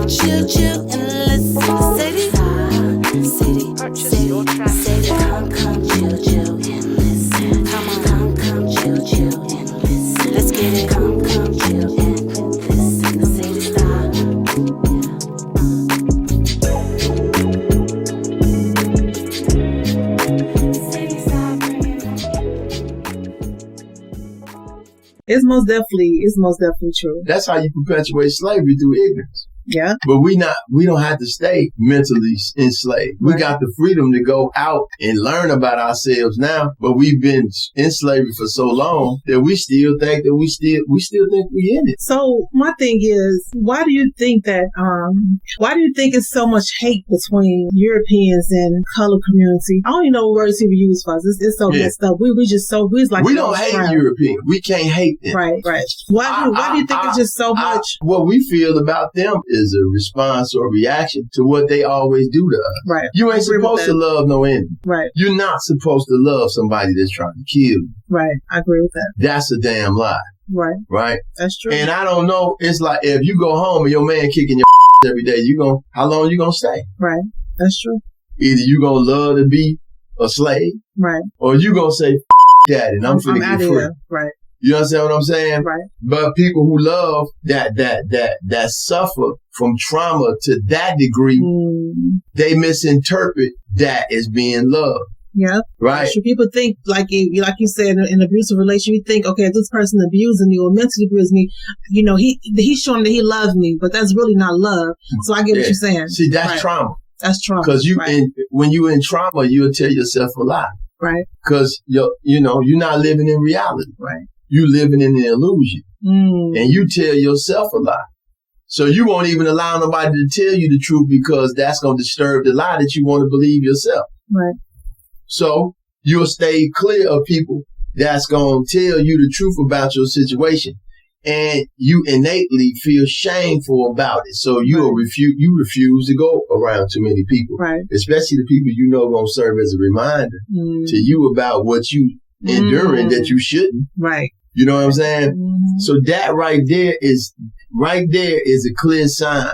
chill, chill, and listen. City, come, chill, chill, and listen. Come on, come, chill, chill, and listen. Let's get it, come, chill, and listen. The city style. It's most definitely true. That's how you perpetuate slavery, through ignorance. Yeah. But we don't have to stay mentally enslaved. We got the freedom to go out and learn about ourselves now, but we've been in slavery for so long that we still think that we still think we in it. So my thing is, why do you think it's so much hate between Europeans and color community? I don't even know what words people use for us. It's so messed up. We don't hate Europeans. We can't hate them. Right. Why do you think it's just so much? What we feel about them is a response or reaction to what they always do to us. Right. You ain't supposed to love no enemy. Right. You're not supposed to love somebody that's trying to kill you. Right. I agree with that. That's a damn lie. Right. Right. That's true. And I don't know. It's like if you go home and your man kicking your every day, how long you gonna stay? Right. That's true. Either you gonna love to be a slave, right, or you gonna say that and I'm finna get free. Right. You understand what I'm saying? Right. But people who love that suffer from trauma to that degree, they misinterpret that as being love. Yeah. Right. So people think, like you said, in an abusive relationship, you think, okay, if this person abusing me or mentally abusing me, he's showing that he loves me, but that's really not love. So I get what you're saying. See, that's trauma. That's trauma. Because when you're in trauma, you'll tell yourself a lie. Right. Because you're not living in reality. Right. You living in an illusion. And you tell yourself a lie. So you won't even allow nobody to tell you the truth because that's going to disturb the lie that you want to believe yourself. Right. So you'll stay clear of people that's going to tell you the truth about your situation. And you innately feel shameful about it. So you refuse to go around too many people. Right. Especially the people you know going to serve as a reminder to you about what you enduring that you shouldn't. Right. You know what I'm saying? So that right there is a clear sign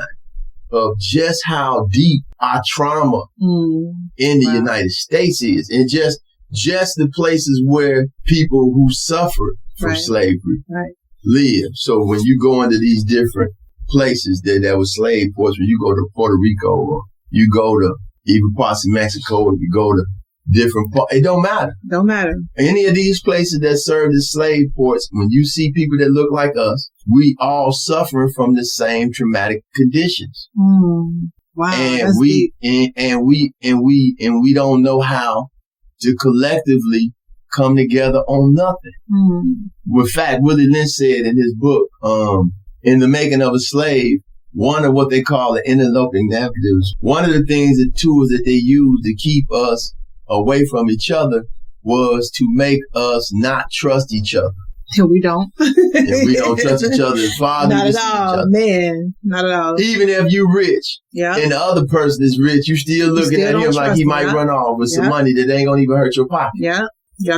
of just how deep our trauma in the United States is, and just the places where people who suffered from slavery live. So when you go into these different places that were slave ports, when you go to Puerto Rico or you go to even parts of Mexico, or you go to different parts, it don't matter. Don't matter. Any of these places that served as slave ports, when you see people that look like us, we all suffering from the same traumatic conditions. Wow. And we don't know how to collectively come together on nothing. In fact, Willie Lynch said in his book, In the Making of a Slave, one of what they call the interloping narratives, one of the tools that they used to keep us away from each other was to make us not trust each other. Till we don't. And we don't trust each other as fathers. Not at all, man. Not at all. Even if you're rich and the other person is rich, you still looking at him like he might run off with some money that ain't gonna even hurt your pocket. Yeah,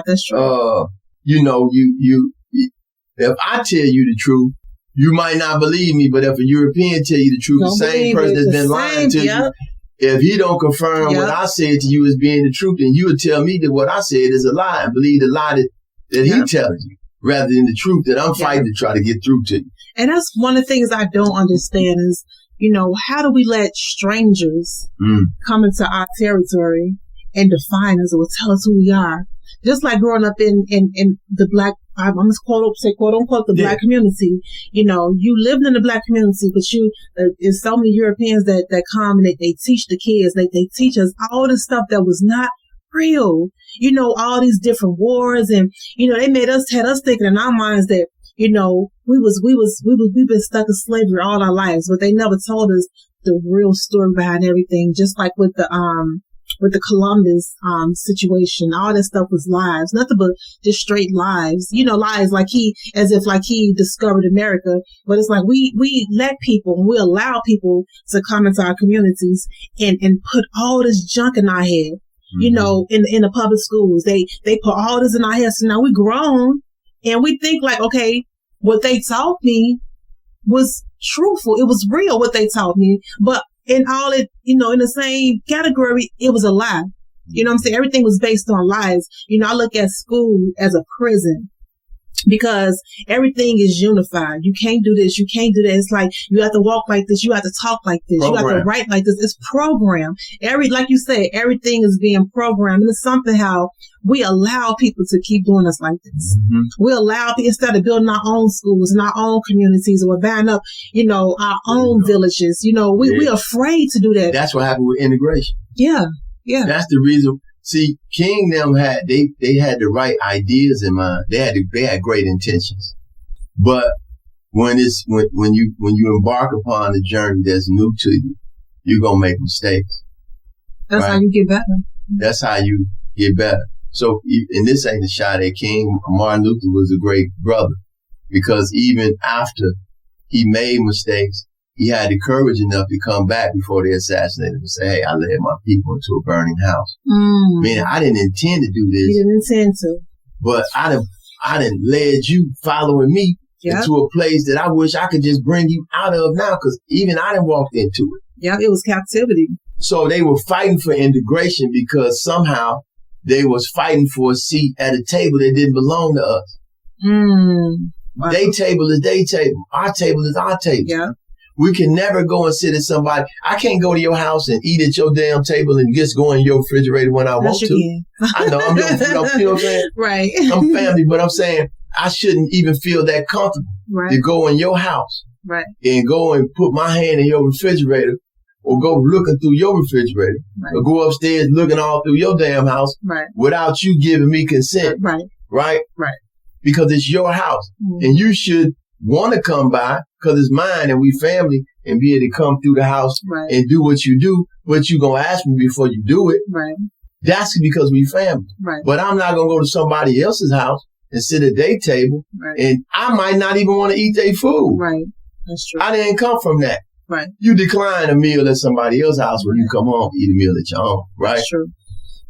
that's true. If I tell you the truth, you might not believe me, but if a European tell you the truth, the same person that's been lying to you, if he don't confirm what I said to you as being the truth, then you would tell me that what I said is a lie and believe the lie that he telling you, rather than the truth that I'm fighting to try to get through to you. And that's one of the things I don't understand is, how do we let strangers come into our territory and define us or tell us who we are? Just like growing up in the black, I'm going to quote unquote, the black community. You lived in the black community, but there's so many Europeans that come and they teach the kids, they teach us all the stuff that was not real. All these different wars, and they had us thinking in our minds that we've been stuck in slavery all our lives, but they never told us the real story behind everything. Just like with the Columbus situation, all that stuff was lies, nothing but just straight lies. Lies like he discovered America, but it's like we let people, we allow people to come into our communities and put all this junk in our head. In the public schools, they put all this in our heads. So now we grown and we think like, okay, what they taught me was truthful. It was real what they taught me. But in all it, in the same category, it was a lie. You know what I'm saying? Everything was based on lies. I look at school as a prison because everything is unified. You can't do this. You can't do that. It's like you have to walk like this. You have to talk like this. You have to write like this. It's programmed. Like you said, everything is being programmed. And it's something how we allow people to keep doing us like this. Mm-hmm. We allow, instead of building our own schools and our own communities or buying up, our own villages, we're afraid to do that. That's what happened with integration. Yeah. Yeah. That's the reason. See, King them had the right ideas in mind. They had great intentions. But when you embark upon a journey that's new to you, you're gonna make mistakes. That's right? How you get better. That's how you get better. So, and this ain't a shot at King. Martin Luther was a great brother because even after he made mistakes, he had the courage enough to come back before they assassinated him and say, hey, I led my people into a burning house. Man, I didn't intend to do this. You didn't intend to. But I done led you following me into a place that I wish I could just bring you out of now because even I done walked into it. Yeah, it was captivity. So they were fighting for integration because somehow they was fighting for a seat at a table that didn't belong to us. Wow. Their table is their table. Our table is our table. Yeah. We can never go and sit at somebody. I can't go to your house and eat at your damn table and just go in your refrigerator when I want to. I know I'm your, you know what I'm saying? Right. I'm family, but I'm saying I shouldn't even feel that comfortable to go in your house and go and put my hand in your refrigerator or go looking through your refrigerator or go upstairs looking all through your damn house without you giving me consent. Right? Because it's your house and you should want to come by because it's mine and we family and be able to come through the house and do what you do, but you going to ask me before you do it. That's because we family. But I'm not going to go to somebody else's house and sit at their table and I might not even want to eat their food. That's true. I didn't come from that. You decline a meal at somebody else's house when you come home, eat a meal at your own. That's true.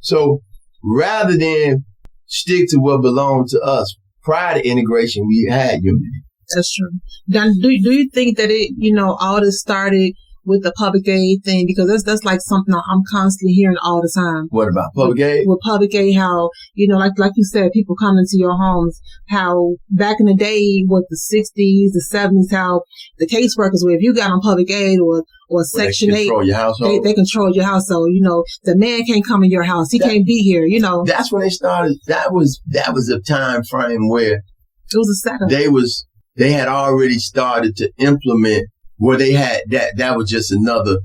So rather than stick to what belonged to us, prior to integration, we had unity. That's true. Now, do you think that it, all this started with the public aid thing? Because that's like something I'm constantly hearing all the time. What about public aid? With public aid, how, like you said, people come into your homes, how back in the day, with the 60s, the 70s, how the caseworkers were, if you got on public aid or Section 8, they control your household. They control your household. The man can't come in your house. He can't be here, That's when they started. That was a time frame where it was a setup. They had already started to implement where they had that was just another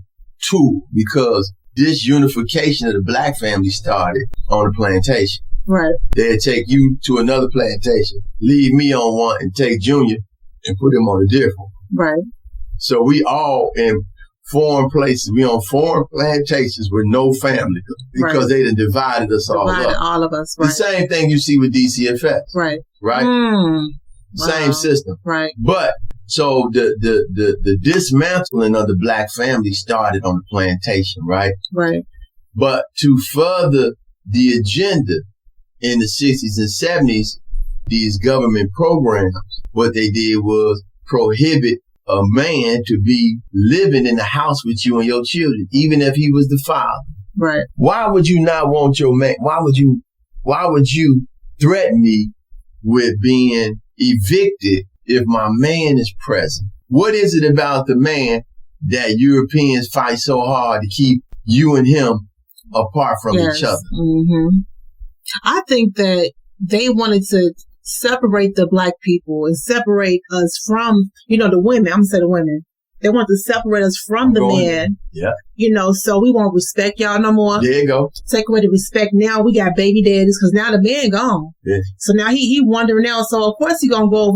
tool because this unification of the black family started on a plantation. They'd take you to another plantation, leave me on one and take Junior and put him on a different one. So we all in foreign places. We on foreign plantations with no family because they done divided us all up. All of us. The same thing you see with DCFS. Right? Same system. But so the dismantling of the black family started on the plantation, right? But to further the agenda in the 60s and 70s, these government programs, what they did was prohibit a man to be living in the house with you and your children, even if he was the father. Why would you not want your man? Why would you threaten me with being evicted if my man is present? What is it about the man that Europeans fight so hard to keep you and him apart from each other? I think that they wanted to separate the black people and separate us from, the women. I'm going to say the women. They want to separate us from the men. So we won't respect y'all no more. There you go. Take away the respect. Now we got baby daddies because now the man gone. So now he wondering now. So of course he gonna go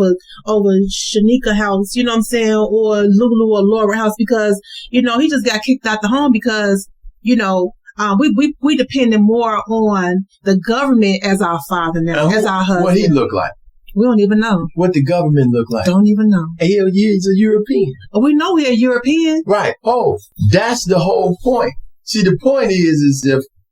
over Shanika house, you know what I'm saying, or Lulu or Laura house because he just got kicked out the home because we depending more on the government as our father now, as our husband. What he look like? We don't even know. What the government look like? Don't even know. Hell, he's a European. We know he's a European. Right. Oh, that's the whole point. See, the point is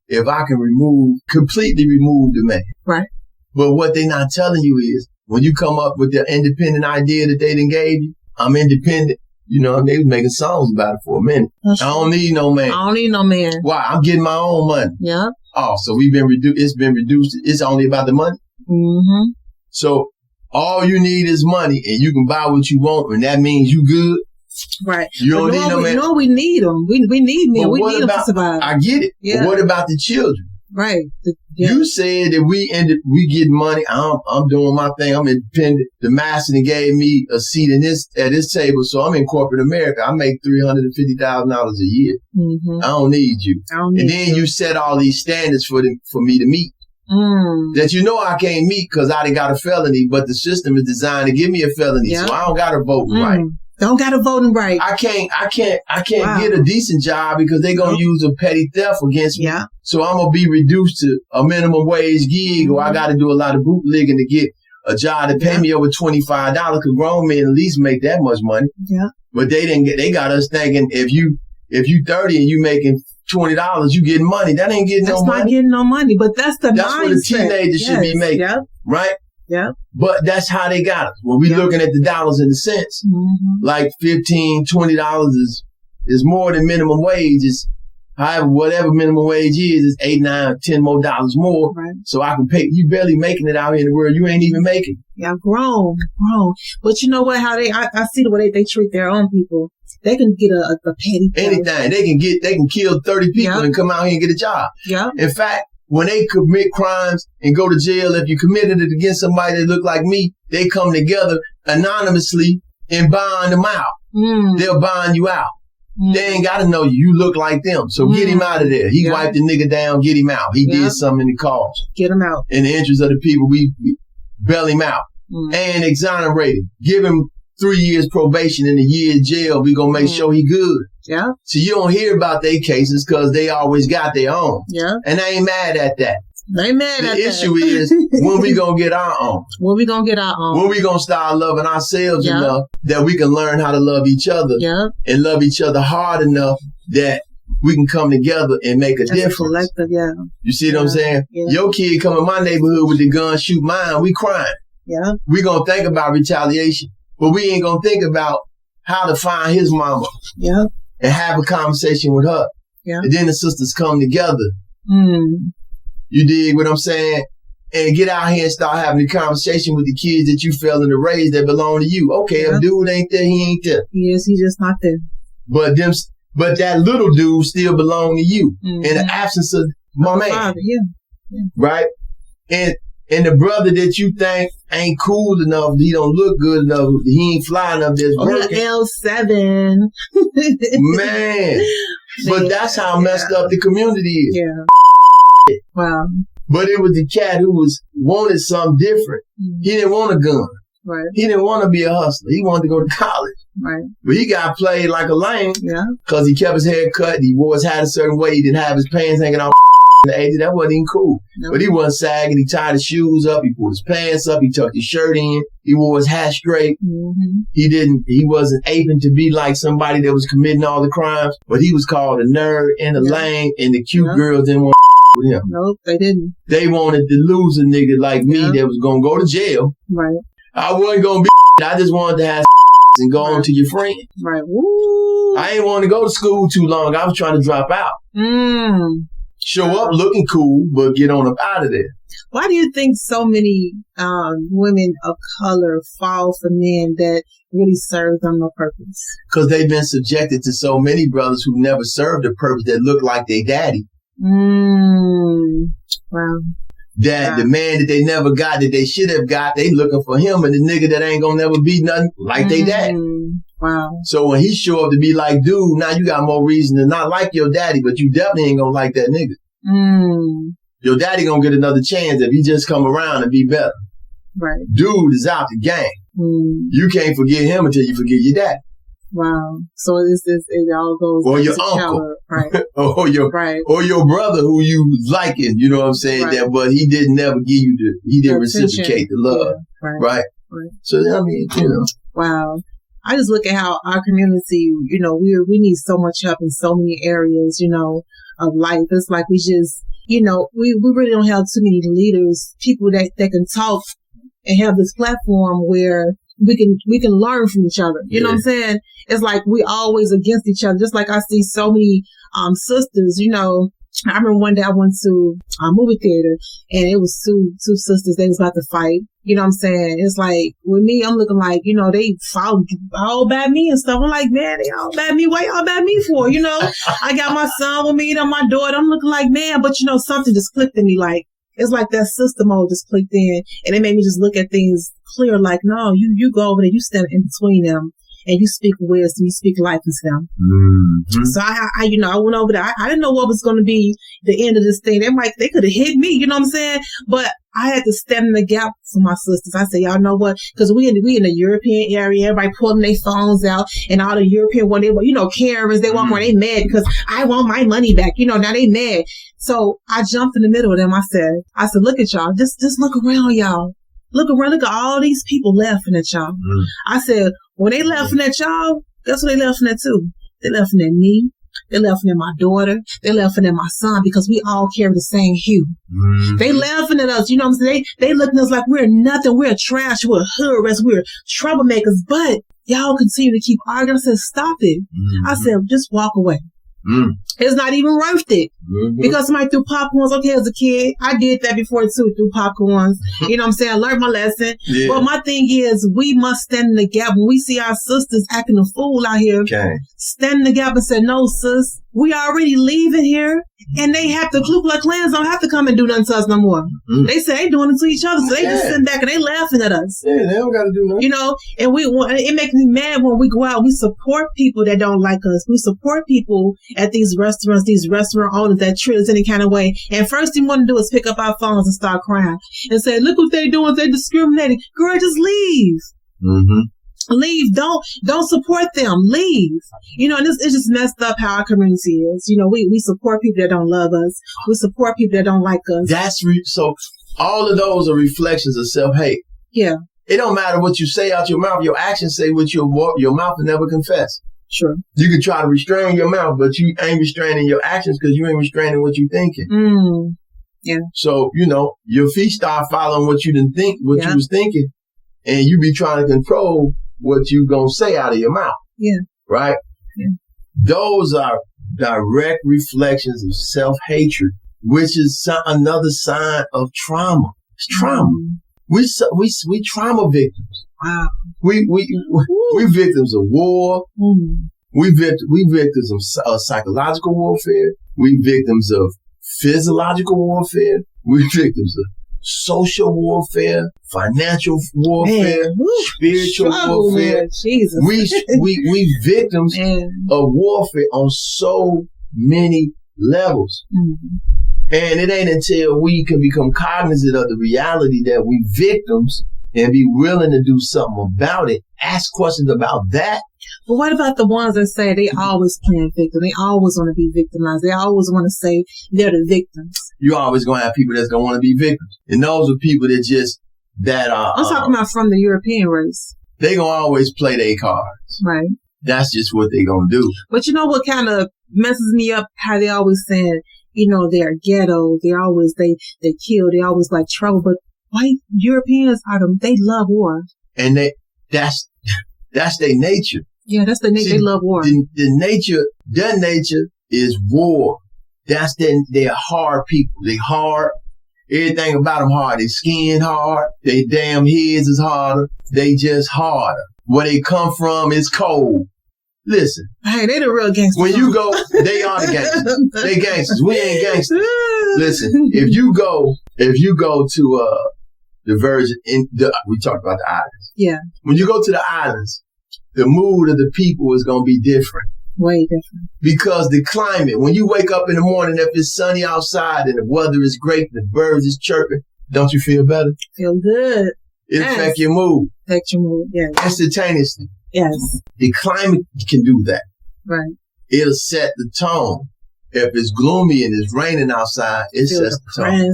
if I can completely remove the man. Right. But what they not telling you is when you come up with the independent idea that they done gave you, I'm independent. You know, they was making songs about it for a minute. I don't need no man. I don't need no man. Why? I'm getting my own money. Yeah. Oh, so we've been reduced. It's been reduced. It's only about the money. Mm-hmm. So all you need is money, and you can buy what you want, and that means you good. Right. You don't need no man. No, we need them. We need men. We need them to survive. I get it. Yeah. But what about the children? Right. You said that we get money. I'm doing my thing. I'm independent. The master gave me a seat at this table, so I'm in corporate America. I make $350,000 a year. Mm-hmm. I don't need you. And then you set all these standards for me to meet. That I can't meet because I done got a felony, but the system is designed to give me a felony, so I don't got a voting right. Don't got a voting right. I can't get a decent job because they gonna use a petty theft against me. Yeah. So I'm gonna be reduced to a minimum wage gig, or I got to do a lot of bootlegging to get a job that pay me over $25. Cause grown men at least make that much money. Yeah. But they got us thinking if you 30 and you making $20, you getting money. That ain't getting no money. That's not getting no money. But that's the mindset. That's what a teenager should be making. Yep. Right? Yeah. But that's how they got us. When we looking at the dollars and the cents, like $15, $20 is more than minimum wage. It's however, whatever minimum wage is $8, $9, $10 more more. Right. So I can pay. You barely making it out here in the world. You ain't even making. Yeah, grown. But you know what? How I see the way they treat their own people. They can get a petty. Anything. They can kill 30 people and come out here and get a job. Yeah. In fact, when they commit crimes and go to jail, if you committed it against somebody that look like me, they come together anonymously and bond them out. They'll bond you out. They ain't got to know you. You look like them. So get him out of there. He wiped the nigga down. Get him out. He did something in the cause. Get him out. In the interest of the people, we bail him out and exonerate him. Give him 3 years probation and a year in jail. We gonna make sure he good. Yeah. So you don't hear about their cases because they always got their own. Yeah. And I ain't mad at that. They mad at that. The issue is when we gonna get our own. When we gonna get our own. When we gonna start loving ourselves enough that we can learn how to love each other. Yeah. And love each other hard enough that we can come together and make a difference. Collective, You see what I'm saying? Yeah. Your kid come in my neighborhood with the gun, shoot mine, we crying. Yeah. We gonna think about retaliation, but we ain't gonna think about how to find his mama. Yeah. And have a conversation with her. Yeah. And then the sisters come together. You dig what I'm saying? And get out here and start having a conversation with the kids that you failing to raise that belong to you. Okay, if dude ain't there, he ain't there. Yes, he just not there. But that little dude still belong to you in the absence of my man. Father, yeah. Right? And the brother that you think ain't cool enough, he don't look good enough, he ain't fly enough, that's working. L7. Man. But that's how messed up the community is. Yeah. Wow. But it was the cat who wanted something different. He didn't want a gun. Right. He didn't want to be a hustler. He wanted to go to college. Right. But he got played like a lame. Yeah. Because he kept his hair cut. He wore his hat a certain way. He didn't have his pants hanging out. That wasn't even cool. Nope. But he wasn't sagging. He tied his shoes up. He pulled his pants up. He tucked his shirt in. He wore his hat straight. He wasn't aping to be like somebody that was committing all the crimes, but he was called a nerd and a lame, and the cute girls didn't want with him. Nope, they didn't. They wanted to lose a nigga like me that was going to go to jail. Right. I wasn't going to be I just wanted to have and go on to your friend. Right. Woo. I ain't want to go to school too long. I was trying to drop out. Show up looking cool, but get on up out of there. Why do you think so many women of color fall for men that really serve them no purpose? Because they've been subjected to so many brothers who never served a purpose that look like they daddy. Wow. That the man that they never got, that they should have got, they looking for him, and the nigga that ain't gonna never be nothing like they daddy. Wow. So when he show up to be like, dude, now you got more reason to not like your daddy, but you definitely ain't gonna like that nigga. Your daddy gonna get another chance if he just come around and be better. Right. Dude is out the game. You can't forget him until you forget your dad. Wow. So it all goes or your uncle. Childhood. Right. or your brother who you liking, you know what I'm saying? Right. That, but he didn't never give you he didn't reciprocate the love. Yeah. Right. So, I mean, you know. Wow. I just look at how our community, you know, we need so much help in so many areas, you know, of life. It's like we just, you know, we really don't have too many leaders, people that can talk and have this platform where we can learn from each other. You know what I'm saying? It's like we always against each other. Just like I see so many sisters, you know. I remember one day I went to a movie theater and it was two sisters. They was about to fight. You know what I'm saying? It's like, with me, I'm looking like, you know, they fought all bad me and stuff. I'm like, man, they all bad me. Why y'all bad me for? You know, I got my son with me and my daughter. I'm looking like, man, but you know, something just clicked in me. Like, it's like that sister mode just clicked in and it made me just look at things clear. Like, no, you go over there, you stand in between them. And you speak wisdom, you speak life into them. Mm-hmm. So I you know, I went over there. I didn't know what was going to be the end of this thing. They could have hit me, you know what I'm saying? But I had to stand in the gap for my sisters. I said, y'all know what? Because we in the European area, everybody pulling their phones out, and all the European one, you know, Karens, they walk around, they mad because I want my money back. You know, now they mad. So I jumped in the middle of them. I said, look at y'all. Just look around, y'all. Look around. Look at all these people laughing at y'all. I said, when they laughing at y'all, guess what they laughing at too? They laughing at me. They laughing at my daughter. They laughing at my son because we all carry the same hue. Mm-hmm. They laughing at us. You know what I'm saying? They looking at us like we're nothing. We're trash. We're hood rats. We're troublemakers. But y'all continue to keep arguing. I said, stop it. Mm-hmm. I said, just walk away. It's not even worth it. Because somebody threw popcorns. Okay, as a kid, I did that before too, threw popcorns. You know what I'm saying? I learned my lesson. Yeah. But my thing is, we must stand in the gap. When we see our sisters acting a fool out here, stand in the gap and say, no, sis, we already leaving here. And they have to, Ku Klux Klans don't have to come and do nothing to us no more. They say they doing it to each other. So they just sitting back and they laughing at us. Yeah, they don't got to do nothing. You know, and it makes me mad when we go out. We support people that don't like us. We support people at these restaurants, these restaurant owners that treat us any kind of way. And first thing we want to do is pick up our phones and start crying and say, look what they doing. They're discriminating. Girl, just leave. Leave. Don't support them. Leave. You know, and it's just messed up how our community is. You know, we support people that don't love us. We support people that don't like us. So all of those are reflections of self-hate. Yeah. It don't matter what you say out your mouth. Your actions say what your mouth will never confess. Sure. You can try to restrain your mouth, but you ain't restraining your actions because you ain't restraining what you thinking. Yeah. So, you know, your feet start following what you didn't think, what you was thinking, and you be trying to control what you gonna say out of your mouth. Yeah. Right? Yeah. Those are direct reflections of self-hatred, which is another sign of trauma. It's trauma. We trauma victims. Wow. We victims of war. We victims of psychological warfare. We victims of physiological warfare. We victims of social warfare, financial warfare, spiritual warfare. Man, Jesus. We victims of warfare on so many levels. And it ain't until we can become cognizant of the reality that we victims and be willing to do something about it, ask questions about that. But what about the ones that say they always playing victim? They always want to be victimized. They always want to say they're the victims. You're always going to have people that's going to want to be victims. And those are people that are... I'm talking about from the European race. They going to always play their cards. Right. That's just what they going to do. But you know what kind of messes me up? How they always saying, you know, they're ghetto. They always, they kill. They always like trouble. But white Europeans they love war. And that's their nature. Yeah, that's the nature. They love war. Their nature is war. That's they're hard people. They hard. Everything about them hard. They skin hard. They damn heads is harder. They just harder. Where they come from is cold. Listen. Hey, they the real gangsters. When you go, they are the gangsters. They gangsters. We ain't gangsters. Listen, if you go to the version we talked about the islands. Yeah. When you go to the islands, the mood of the people is going to be different. Way different. Because the climate, when you wake up in the morning, if it's sunny outside and the weather is great, the birds is chirping, don't you feel better? Feel good. It affects your mood. Affect your mood, yeah. Instantaneously. Yes. The climate can do that. Right. It'll set the tone. If it's gloomy and it's raining outside, it sets the tone.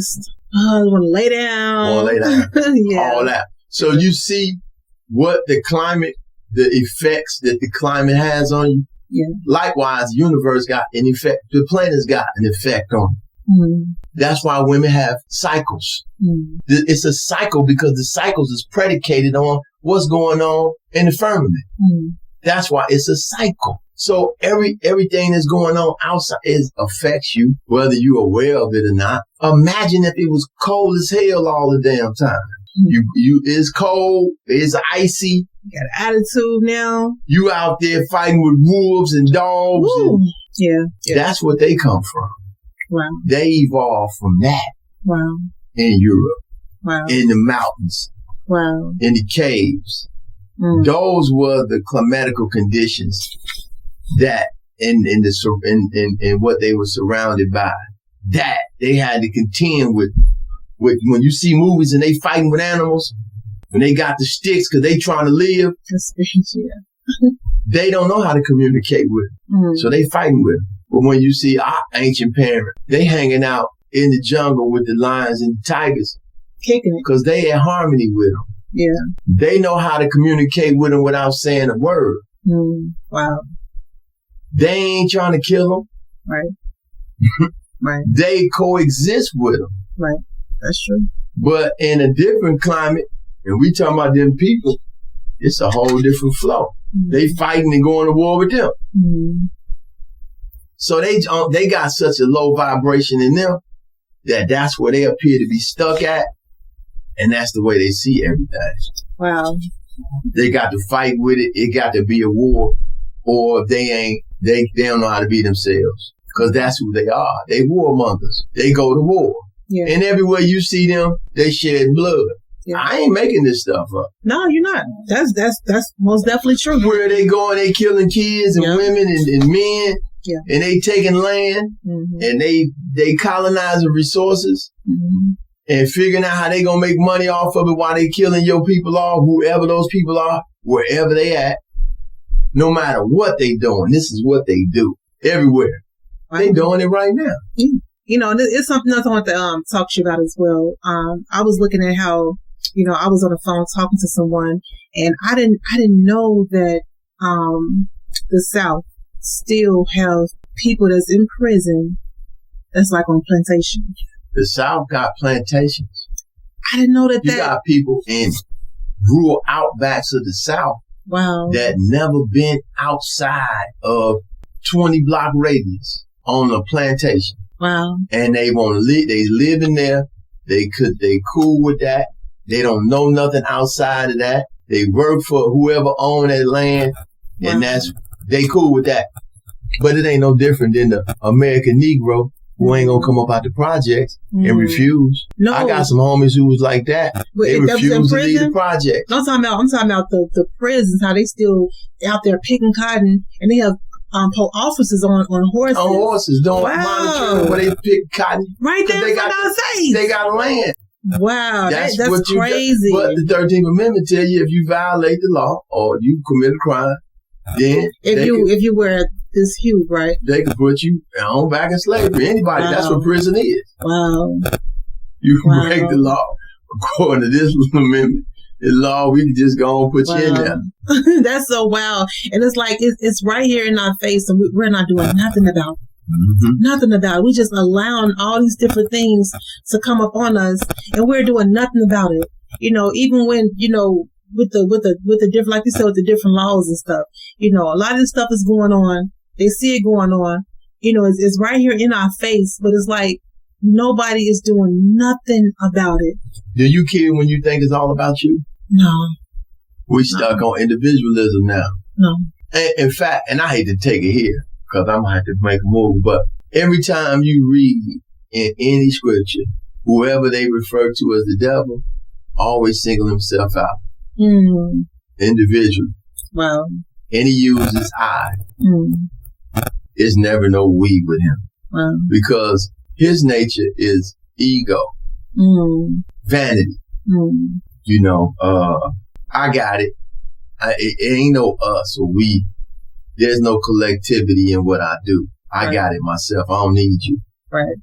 Oh, I want to lay down. Yeah. All that. So you see what the effects that the climate has on you. Yeah. Likewise, the universe got an effect. The planet's got an effect on you. That's why women have cycles. It's a cycle because the cycles is predicated on what's going on in the firmament. That's why it's a cycle. So everything that's going on outside affects you, whether you're aware of it or not. Imagine if it was cold as hell all the damn time. It's cold, it's icy. You got an attitude now. You out there fighting with wolves and dogs. Yeah. That's what they come from. Wow. They evolved from that. Wow. In Europe. Wow. In the mountains. Wow. In the caves. Those were the climatical conditions that in what they were surrounded by. That they had to contend with when you see movies and they fighting with animals, when they got the sticks because they trying to live. They don't know how to communicate with them. So they fighting with them. But when you see our ancient parents, they hanging out in the jungle with the lions and the tigers. Kicking it. Because they in harmony with them. Yeah. They know how to communicate with them without saying a word. Wow. They ain't trying to kill them. Right. Right. They coexist with them. Right. That's true. But in a different climate, and we talking about them people, it's a whole different flow. They fighting and going to war with them. So they got such a low vibration in them that's where they appear to be stuck at. And that's the way they see everything. Wow. They got to fight with it. It got to be a war, or they don't know how to be themselves, because that's who they are. They warmongers. They go to war. Yeah. And everywhere you see them, they shed blood. Yeah. I ain't making this stuff up. No, you're not. That's most definitely true. Where they going, they killing kids and women and men. Yeah. And they taking land and they colonizing resources. And figuring out how they gonna make money off of it while they killing your people off, whoever those people are, wherever they at, no matter what they doing. This is what they do everywhere. They doing it right now. You know, it's something else I want to talk to you about as well. I was looking at how, I was on the phone talking to someone, and I didn't know that the South still have people that's in prison that's like on plantation. The South got plantations. I didn't know that. You got people in rural outbacks of the South. Wow. That never been outside of 20 block radius on a plantation. Wow. And they want to live. They live in there. They cool with that. They don't know nothing outside of that. They work for whoever owned that land, and they cool with that. But it ain't no different than the American Negro, who ain't gonna come up out the projects and refuse. No. I got some homies who was like that. They refuse to leave the project. No, I'm talking about the prisons, how they still out there picking cotton, and they have officers on horses. On horses, don't monitor where they pick cotton. Right there in front of our face. They got land. Wow, that's crazy. But the 13th Amendment tell you, if you violate the law or you commit a crime, then if you wear this hue, right? They can put you on back in slavery. Anybody, that's what prison is. Wow. You break the law according to this amendment. The law, we can just go and put you in there. That's so wild. And it's like, it's right here in our face, and we're not doing nothing about it. Nothing about it. We're just allowing all these different things to come up on us, and we're doing nothing about it. Even when, with the different, like you said, with the different laws and stuff, a lot of this stuff is going on. They see it going on. It's right here in our face, but it's like nobody is doing nothing about it. Do you care when you think it's all about you? No. We stuck on individualism now. No. And in fact, and I hate to take it here because I'm going to have to make a move, but every time you read in any scripture, whoever they refer to as the devil always single himself out. Individual. Wow. And he uses I. It's never no we with him. Wow. Because his nature is ego. Vanity. I got it. It ain't no us or we. There's no collectivity in what I do. I got it myself. I don't need you. Right.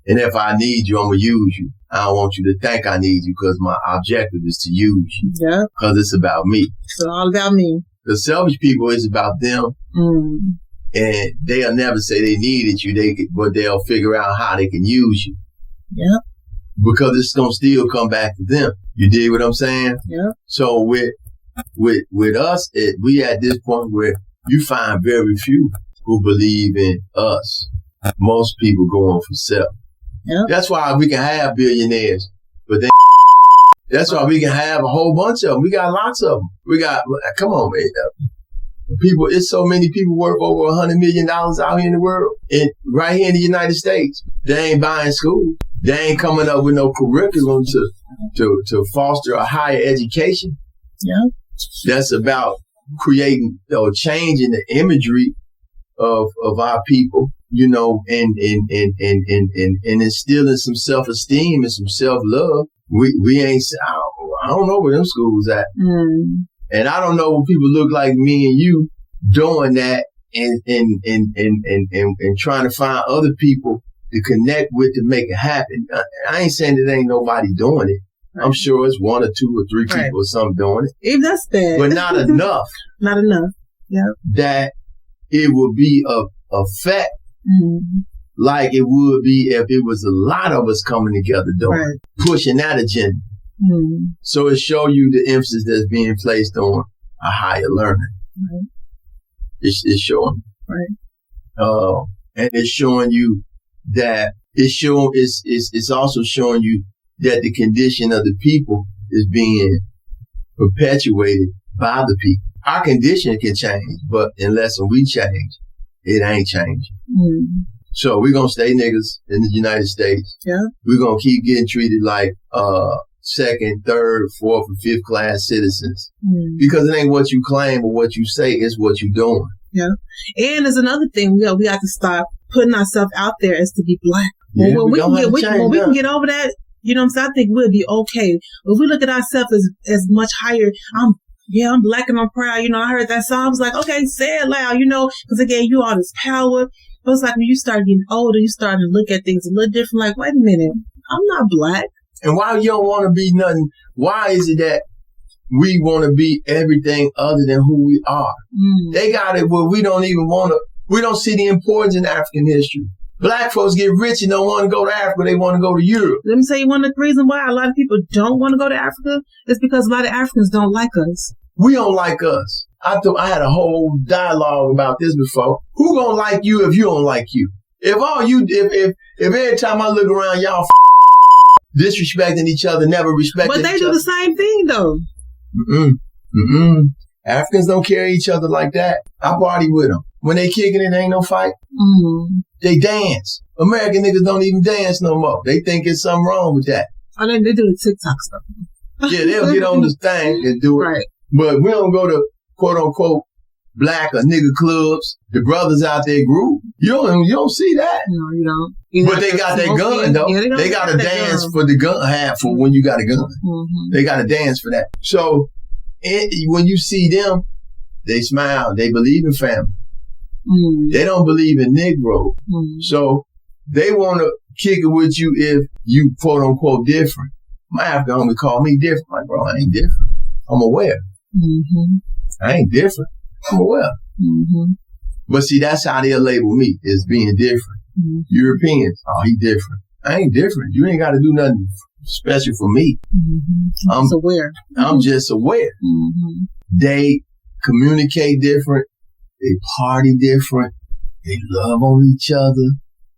And if I need you, I'm going to use you. I don't want you to think I need you because my objective is to use you. Yeah. Because it's about me. It's all about me. The selfish people is about them. And they'll never say they needed you, but they'll figure out how they can use you. Yeah. Because it's going to still come back to them. You dig what I'm saying? Yeah. So with with us, we at this point where you find very few who believe in us. Most people going for self. Yep. That's why we can have billionaires, but then that's why we can have a whole bunch of them. We got lots of them. Come on, man. People, it's so many people worth over $100 million out here in the world, and right here in the United States. They ain't buying schools. They ain't coming up with no curriculum to foster a higher education. Yeah. That's about creating or changing the imagery of our people, you know, and instilling some self-esteem and some self-love. We ain't, I don't know where them schools at. Mm. And I don't know when people look like me and you doing that and trying to find other people to connect with to make it happen. I ain't saying that ain't nobody doing it. Right. I'm sure it's 1 or 2 or 3 people or something doing it. Even that's bad. But not enough. Not enough. Yeah. That it would be a effect like it would be if it was a lot of us coming together doing pushing that agenda. Mm. So it show you the emphasis that's being placed on a higher learning. Right. It's showing. Right. And it's showing you that it's also showing you that the condition of the people is being perpetuated by the people. Our condition can change, but unless we change, it ain't changing. Mm. So we're going to stay niggas in the United States. Yeah. We're going to keep getting treated like second, third, fourth, and fifth class citizens. Mm. Because it ain't what you claim or what you say, it's what you're doing. Yeah. And there's another thing, we have to stop putting ourselves out there as to be black. Yeah, when we can get over that, you know what I'm saying, I think we'll be okay. If we look at ourselves as much higher, I'm black and I'm proud. You know, I heard that song. I was like, okay, say it loud, you know, because it gave you all this power. But it's like when you start getting older, you start to look at things a little different. Like, wait a minute, I'm not black. And why you don't want to be nothing? Why is it that we want to be everything other than who we are? Mm. They got it where we don't even want to. We don't see the importance in African history. Black folks get rich and don't want to go to Africa. They want to go to Europe. Let me tell you one of the reasons why a lot of people don't want to go to Africa is because a lot of Africans don't like us. We don't like us. I had a whole dialogue about this before. Who gonna like you if you don't like you? If every time I look around, y'all disrespecting each other, never respecting each other. But they do the same thing though. Africans don't carry each other like that. I party with them. When they kicking it, ain't no fight. Mm. They dance. American niggas don't even dance no more. They think there's something wrong with that. Oh, they do the TikTok stuff. Yeah, they'll get on this thing and do it. Right. But we don't go to quote unquote black or nigga clubs. The brothers out there group. You don't see that. No, you don't. But they got their gun though. Yeah, they got to dance for the gun half for when you got a gun. Mm-hmm. They got to dance for that. So when you see them, they smile. They believe in family. Mm. They don't believe in Negro. Mm. So they want to kick it with you if you quote unquote different. My African homie call me different. Like, bro, I ain't different. I'm aware. Mm-hmm. I ain't different. I'm aware. Mm-hmm. But see, that's how they'll label me, is being different. Mm-hmm. Europeans, oh, he different. I ain't different. You ain't got to do nothing special for me. Mm-hmm. I'm just aware. I'm just aware. Mm-hmm. They communicate different. They party different. They love on each other.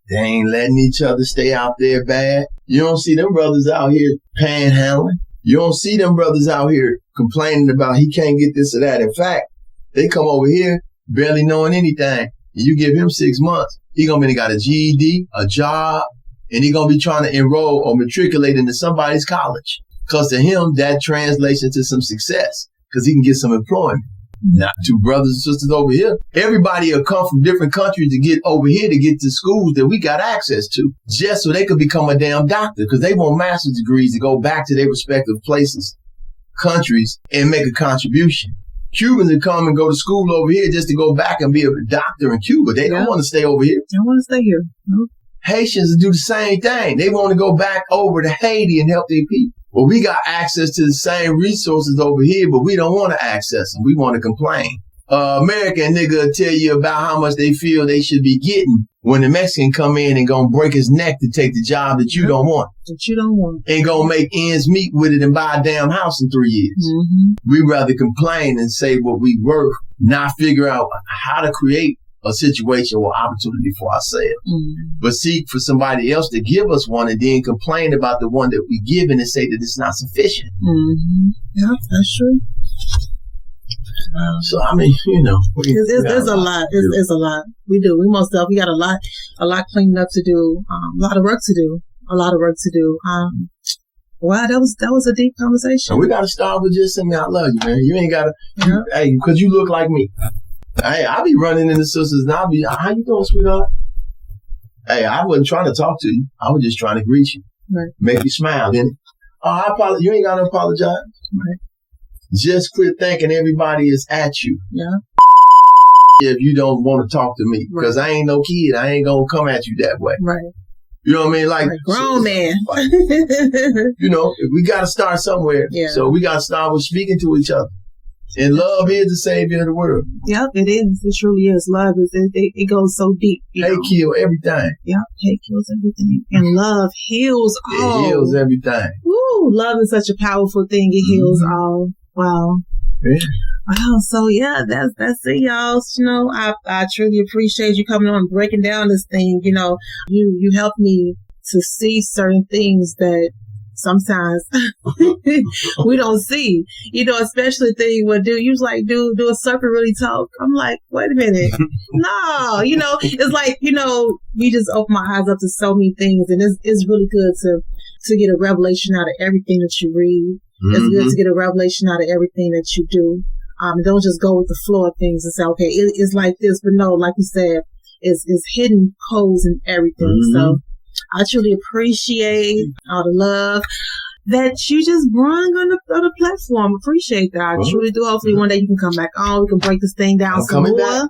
They ain't letting each other stay out there bad. You don't see them brothers out here panhandling. You don't see them brothers out here complaining about he can't get this or that. In fact, they come over here barely knowing anything. You give him 6 months, he gonna be got a GED, a job, and he gonna be trying to enroll or matriculate into somebody's college. Cause to him, that translates into some success because he can get some employment. Not two brothers and sisters over here. Everybody will come from different countries to get over here to get to schools that we got access to just so they could become a damn doctor because they want master's degrees to go back to their respective places, countries, and make a contribution. Cubans will come and go to school over here just to go back and be a doctor in Cuba. They don't want to stay over here. They don't want to stay here. Nope. Haitians do the same thing. They want to go back over to Haiti and help their people. Well, we got access to the same resources over here, but we don't want to access them. We want to complain American nigga will tell you about how much they feel they should be getting when the Mexican come in and gonna break his neck to take the job that you don't want. That you don't want. And gonna make ends meet with it and buy a damn house in 3 years. We rather complain and say what we worth, not figure out how to create a situation or opportunity for ourselves. But seek for somebody else to give us one and then complain about the one that we give and say that it's not sufficient. Yeah, that's true. So I mean, you know, there's a lot. It's a lot. We do. We most definitely got a lot cleaning up to do. A lot of work to do. Wow, that was a deep conversation. And we gotta start with just saying, "I love you, man." You ain't gotta, hey, because you look like me. Hey, I be running into sisters and I'll be, "How you doing, sweetheart?" Hey, I wasn't trying to talk to you. I was just trying to greet you, make you smile. Then, I apologize. You ain't gotta apologize. Right. Just quit thinking everybody is at you. Yeah. If you don't want to talk to me, because I ain't no kid, I ain't gonna come at you that way. Right. You know what I mean? Like grown man. Like, you know, we got to start somewhere. Yeah. So we got to start with speaking to each other. And love is the savior of the world. Yep, it is. It truly is. Love is. It goes so deep. Hate kills everything. Yep, hate kills everything, and love heals all. It heals everything. Woo! Love is such a powerful thing. It heals all. Wow. Yeah. Wow. So yeah, that's it, y'all. You know, I truly appreciate you coming on and breaking down this thing. You know, you helped me to see certain things that sometimes we don't see. You know, especially the thing where you was like, do a serpent really talk? I'm like, wait a minute. No, you know, it's like, you know, you just open my eyes up to so many things, and it's really good to get a revelation out of everything that you read. It's good to get a revelation out of everything that you do. Don't just go with the flow of things and say, okay, it's like this, but no, like you said, it's hidden codes and everything. So I truly appreciate all the love that you just brought on the platform. Appreciate that. I truly do. Hopefully one day you can come back on. We can break this thing down some more.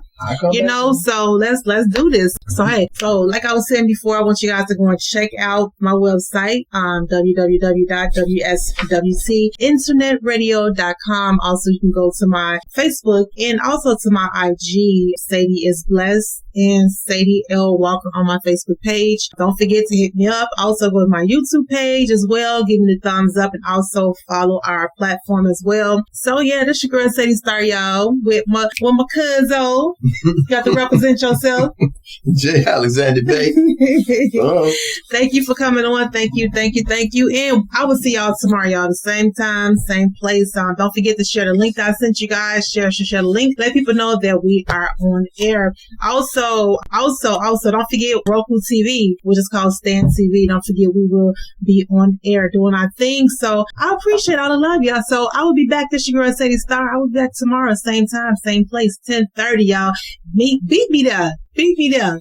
You know, so let's do this. So hey, like I was saying before, I want you guys to go and check out my website, www.wswcinternetradio.com. Also, you can go to my Facebook and also to my IG, Sadie is Blessed, and Sadie L. Walker on my Facebook page. Don't forget to hit me up. Also go to my YouTube page as well. Give me the thumbs up and also follow our platform as well. So yeah, this your girl Sadie Star, y'all, with my cousin. Got to represent yourself. J. Alexander Bay. Thank you for coming on. Thank you. And I will see y'all tomorrow, y'all. The same time, same place. Don't forget to share the link that I sent you guys. Share the link. Let people know that we are on air. Also, don't forget Roku TV, which is called Stan TV. Don't forget we will be on air doing our thing. So I appreciate all the love, y'all. So I will be back. This your girl Sadie Star. I will be back tomorrow, same time, same place, 10:30, y'all. Beat me there.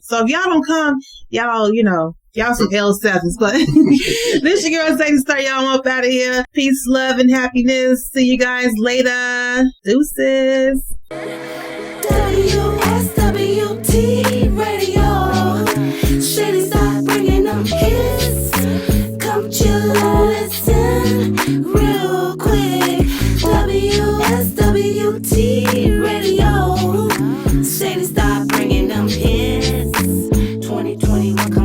So if y'all don't come, y'all, you know, y'all some L7s, but this your girl Sadie Star. Y'all up out of here. Peace, love, and happiness. See you guys later. Deuces. WSWT Radio. Shady start bringing them hits. Come chill and listen real quick. WSWT Radio. Shady start bringing them hits. 2021.